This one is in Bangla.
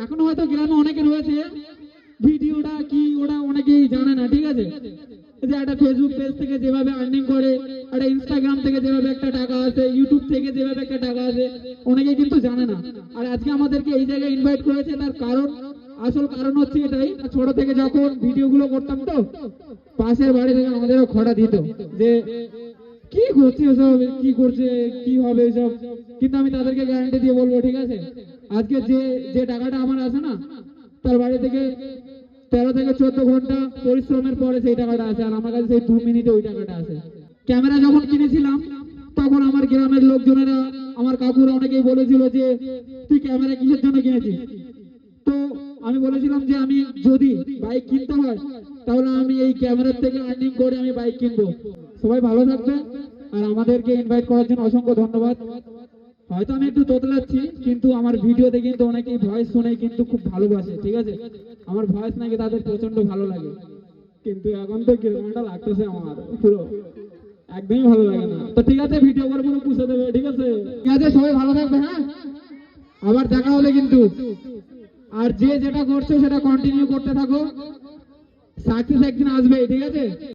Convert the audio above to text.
এখন হয়তো গ্রামে অনেকে রয়েছে ভিডিওটা কি ওটা অনেকেই জানে না, ঠিক আছে? যে একটা ফেসবুক পেজ থেকে যেভাবে আর্নিং করে, একটা ইনস্টাগ্রাম থেকে যেভাবে একটা টাকা আসে, ইউটিউব থেকে যেভাবে একটা টাকা আসে, অনেকে কিন্তু জানে না। আর আজকে আমাদেরকে এই জায়গায় ইনভাইট করেছে, তার কারণ, আসল কারণ হচ্ছে এটাই, ছোট থেকে যখন ভিডিওগুলো করতাম তো পাশের বাড়ি থেকে আমাদেরও খড়া দিত যে কি করছে এসব, কি করছে, কি হবে এসব, কিন্তু আমি তাদেরকে গ্যারান্টি দিয়ে বলবো, ঠিক আছে, আজকে যে যে টাকাটা আমার আসে না, তার বাড়ি থেকে 13 থেকে 14 ঘন্টা পরিশ্রমের পরে সেই টাকাটা আসে, আর আমার কাছে সেই 2 মিনিটে ওই টাকাটা আসে। ক্যামেরা যখন কিনেছিলাম তখন আমার গ্রামের লোকজনেরা, আমার কাকুরা অনেকেই বলেছিল যে তুই ক্যামেরা কিসের জন্য কিনেছিস। তো আমি বলেছিলাম যে আমি যদি বাইক কিনতে হয় তাহলে আমি এই ক্যামেরার থেকে আর্নিং করে আমি বাইক কিনবো। সবাই ভালো থাকবে, আর আমাদেরকে ইনভাইট করার জন্য অসংখ্য ধন্যবাদ। হয়তো আমি একটু তোতলাচ্ছি, কিন্তু আমার ভিডিওতে কিন্তু অনেকেই ভয়েস শুনে কিন্তু খুব ভালোবাসে, ঠিক আছে? আমার ভয়েস নাকি তাদের প্রচন্ড ভালো লাগে, কিন্তু এখন তো কিরকমটা লাগতেছে আমার পুরো একদমই ভালো লাগে না। তো ঠিক আছে, ভিডিও করে পুরো পুষে দেবে, ঠিক আছে? ঠিক আছে, সবাই ভালো থাকবে, হ্যাঁ, আবার দেখা হবে কিন্তু। আর যে যেটা করছো সেটা কন্টিনিউ করতে থাকো, সাকসেস একদিন আসবে, ঠিক আছে?